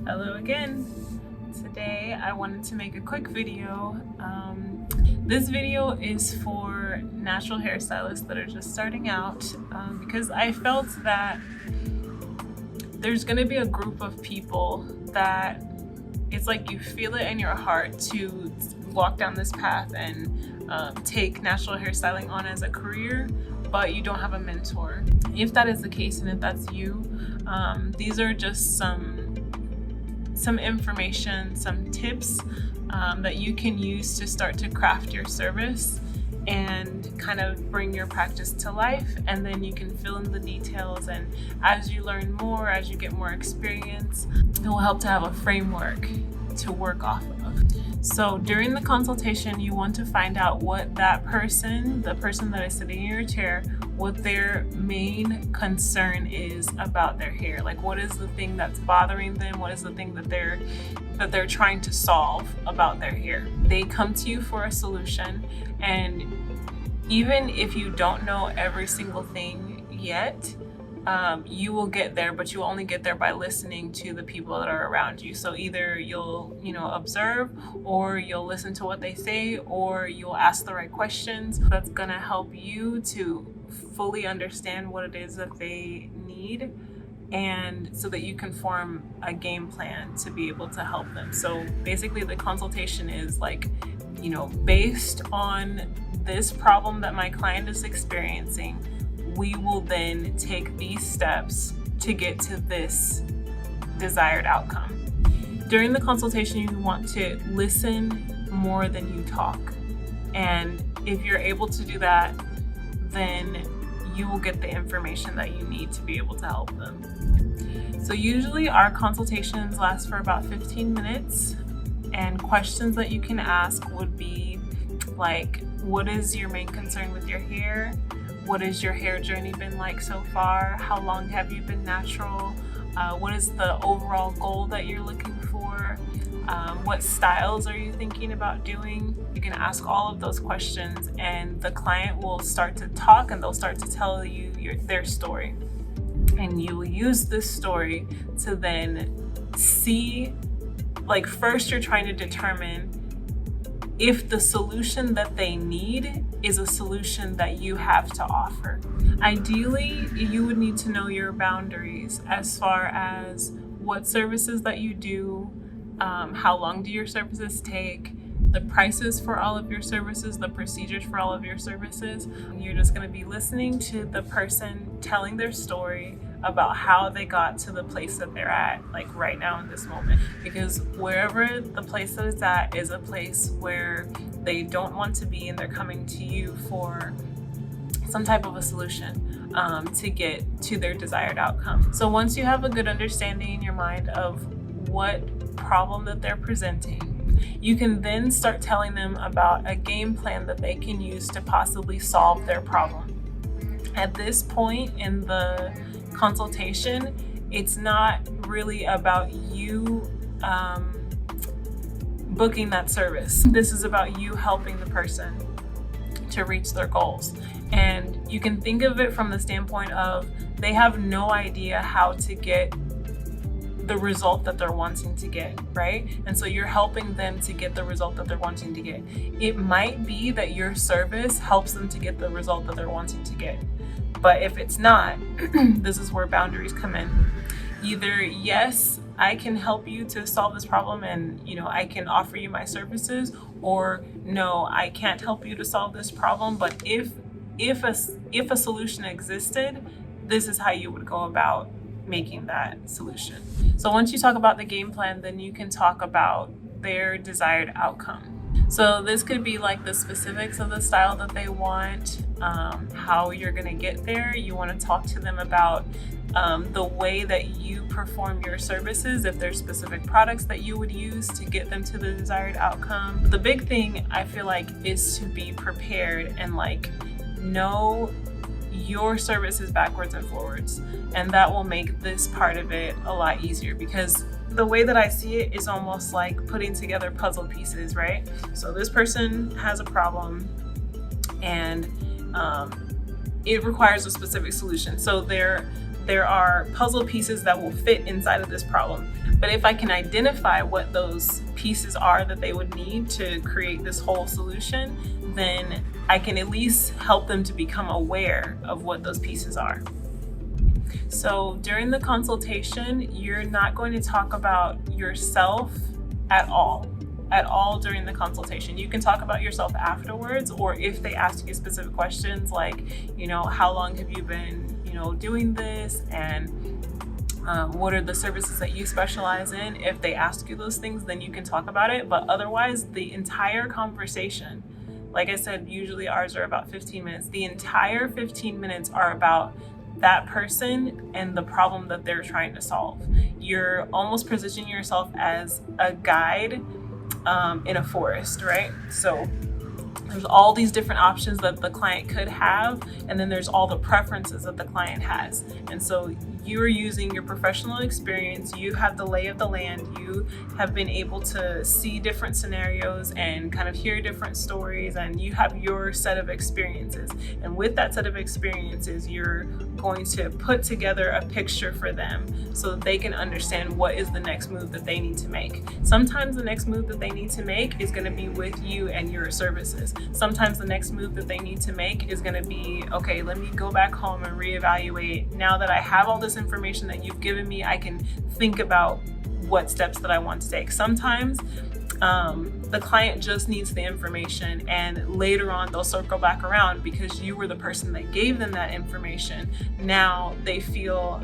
Hello again. Today I wanted to make a quick video. This video is for natural hairstylists that are just starting out because I felt that there's going to be a group of people that it's like you feel it in your heart to walk down this path and take natural hairstyling on as a career, but you don't have a mentor. If that is the case and if that's you, these are just some information, some tips that you can use to start to craft your service and kind of bring your practice to life, and then you can fill in the details, and as you learn more, as you get more experience, it will help to have a framework to work off of. So during the consultation, you want to find out what that person, the person that is sitting in your chair, what their main concern is about their hair. Like, what is the thing that's bothering them? What is the thing that they're trying to solve about their hair? They come to you for a solution, and even if you don't know every single thing yet, you will get there, but you will only get there by listening to the people that are around you. So either you'll, observe, or you'll listen to what they say, or you'll ask the right questions. That's gonna help you to fully understand what it is that they need, and so that you can form a game plan to be able to help them. So basically the consultation is like, based on this problem that my client is experiencing, we will then take these steps to get to this desired outcome. During the consultation, you want to listen more than you talk. And if you're able to do that, then you will get the information that you need to be able to help them. So usually our consultations last for about 15 minutes, and questions that you can ask would be like, what is your main concern with your hair? What has your hair journey been like so far? How long have you been natural? What is the overall goal that you're looking for? What styles are you thinking about doing? You can ask all of those questions, and the client will start to talk, and they'll start to tell you their story. And you will use this story to then see, like, first you're trying to determine if the solution that they need is a solution that you have to offer. Ideally, you would need to know your boundaries as far as what services that you do, how long do your services take, the prices for all of your services, the procedures for all of your services. You're just going to be listening to the person telling their story about how they got to the place that they're at, like right now in this moment. Because wherever the place that it's at is a place where they don't want to be, and they're coming to you for some type of a solution to get to their desired outcome. So once you have a good understanding in your mind of what problem that they're presenting, you can then start telling them about a game plan that they can use to possibly solve their problem. At this point in the consultation, it's not really about you booking that service. This is about you helping the person to reach their goals. And you can think of it from the standpoint of they have no idea how to get the result that they're wanting to get, right? And so you're helping them to get the result that they're wanting to get. It might be that your service helps them to get the result that they're wanting to get. But if it's not, this is where boundaries come in. Either, yes, I can help you to solve this problem, and I can offer you my services, or no, I can't help you to solve this problem, but if a solution existed, this is how you would go about making that solution. So once you talk about the game plan, then you can talk about their desired outcome. So this could be like the specifics of the style that they want, how you're gonna get there. You wanna talk to them about the way that you perform your services, if there's specific products that you would use to get them to the desired outcome. The big thing I feel like is to be prepared and know your services backwards and forwards. And that will make this part of it a lot easier, because the way that I see it is almost like putting together puzzle pieces, right? So this person has a problem, and it requires a specific solution. So there are puzzle pieces that will fit inside of this problem. But if I can identify what those pieces are that they would need to create this whole solution, then I can at least help them to become aware of what those pieces are. So during the consultation, you're not going to talk about yourself at all during the consultation. You can talk about yourself afterwards, or if they ask you specific questions like, how long have you been, doing this, and what are the services that you specialize in? If they ask you those things, then you can talk about it. But otherwise, the entire conversation, like I said, usually ours are about 15 minutes. The entire 15 minutes are about that person and the problem that they're trying to solve. You're almost positioning yourself as a guide in a forest, right? So there's all these different options that the client could have, and then there's all the preferences that the client has. And so you're using your professional experience, you have the lay of the land, you have been able to see different scenarios and kind of hear different stories, and you have your set of experiences. And with that set of experiences, you're going to put together a picture for them so that they can understand what is the next move that they need to make. Sometimes the next move that they need to make is going to be with you and your services. Sometimes the next move that they need to make is going to be, okay, let me go back home and reevaluate. Now that I have all this information that you've given me, I can think about what steps that I want to take. Sometimes the client just needs the information, and later on they'll circle back around because you were the person that gave them that information. Now they feel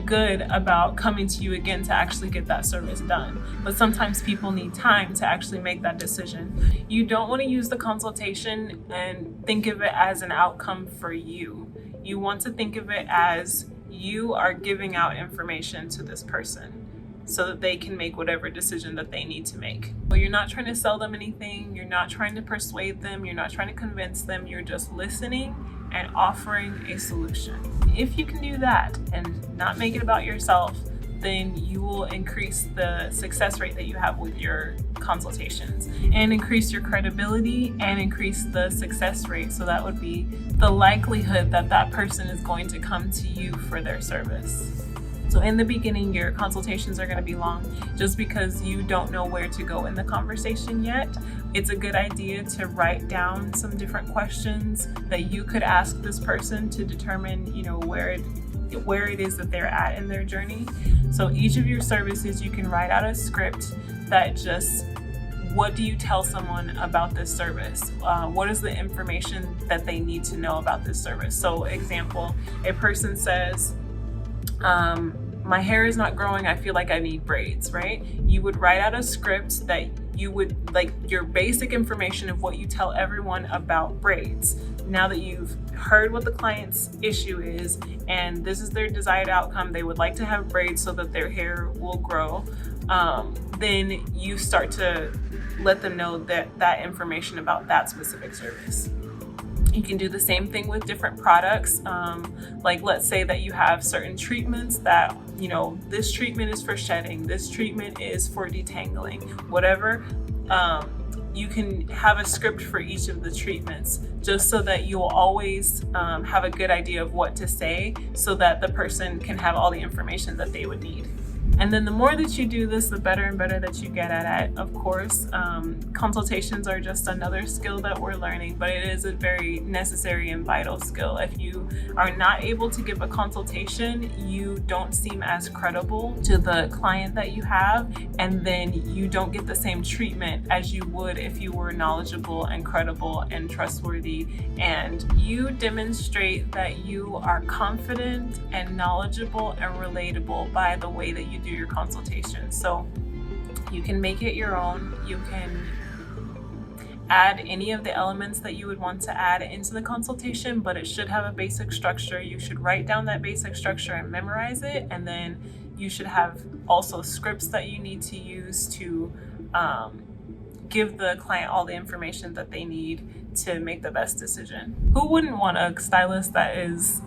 good about coming to you again to actually get that service done. But sometimes people need time to actually make that decision. You don't want to use the consultation and think of it as an outcome for you. You want to think of it as you are giving out information to this person so that they can make whatever decision that they need to make. Well, you're not trying to sell them anything. You're not trying to persuade them. You're not trying to convince them. You're just listening and offering a solution. If you can do that and not make it about yourself, then you will increase the success rate that you have with your consultations and increase your credibility and increase the success rate. So that would be the likelihood that that person is going to come to you for their service. So in the beginning, your consultations are going to be long just because you don't know where to go in the conversation yet. It's a good idea to write down some different questions that you could ask this person to determine, where it is that they're at in their journey. So each of your services, you can write out a script that just, what do you tell someone about this service? What is the information that they need to know about this service? So example, a person says, my hair is not growing, I feel like I need braids, right? You would write out a script that you would, like, your basic information of what you tell everyone about braids. Now that you've heard what the client's issue is and this is their desired outcome, they would like to have braids so that their hair will grow, then you start to let them know that information about that specific service. You can do the same thing with different products. Like let's say that you have certain treatments that, this treatment is for shedding, this treatment is for detangling, whatever. You can have a script for each of the treatments just so that you'll always have a good idea of what to say so that the person can have all the information that they would need. And then the more that you do this, the better and better that you get at it. Of course, consultations are just another skill that we're learning, but it is a very necessary and vital skill. If you are not able to give a consultation, you don't seem as credible to the client that you have, and then you don't get the same treatment as you would if you were knowledgeable and credible and trustworthy. And you demonstrate that you are confident and knowledgeable and relatable by the way that you do your consultation. So you can make it your own. You can add any of the elements that you would want to add into the consultation, but it should have a basic structure. You should write down that basic structure and memorize it, and then you should have also scripts that you need to use to give the client all the information that they need to make the best decision. Who wouldn't want a stylist that is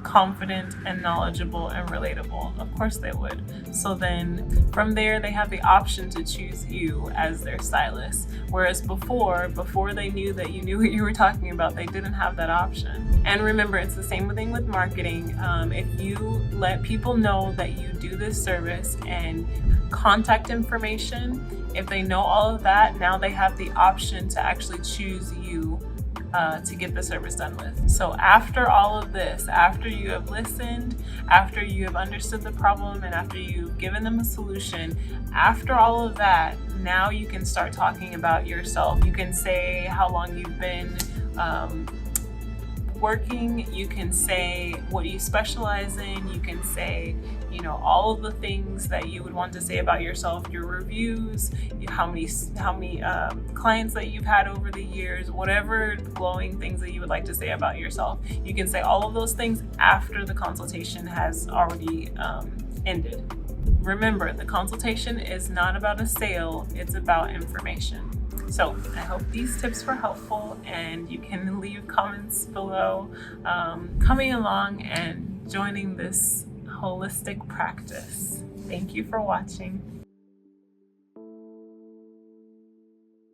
confident and knowledgeable and relatable? Of course they would. So then from there, they have the option to choose you as their stylist. Whereas before they knew that you knew what you were talking about, they didn't have that option. And remember, it's the same thing with marketing. If you let people know that you do this service and contact information, if they know all of that, now they have the option to actually choose you to get the service done with. So after all of this, after you have listened, after you have understood the problem, and after you've given them a solution, after all of that, now you can start talking about yourself. You can say how long you've been working, you can say what you specialize in, you can say, all of the things that you would want to say about yourself, your reviews, how many clients that you've had over the years, whatever glowing things that you would like to say about yourself. You can say all of those things after the consultation has already ended. Remember, the consultation is not about a sale, it's about information. So I hope these tips were helpful, and you can leave comments below coming along and joining this holistic practice. Thank you for watching.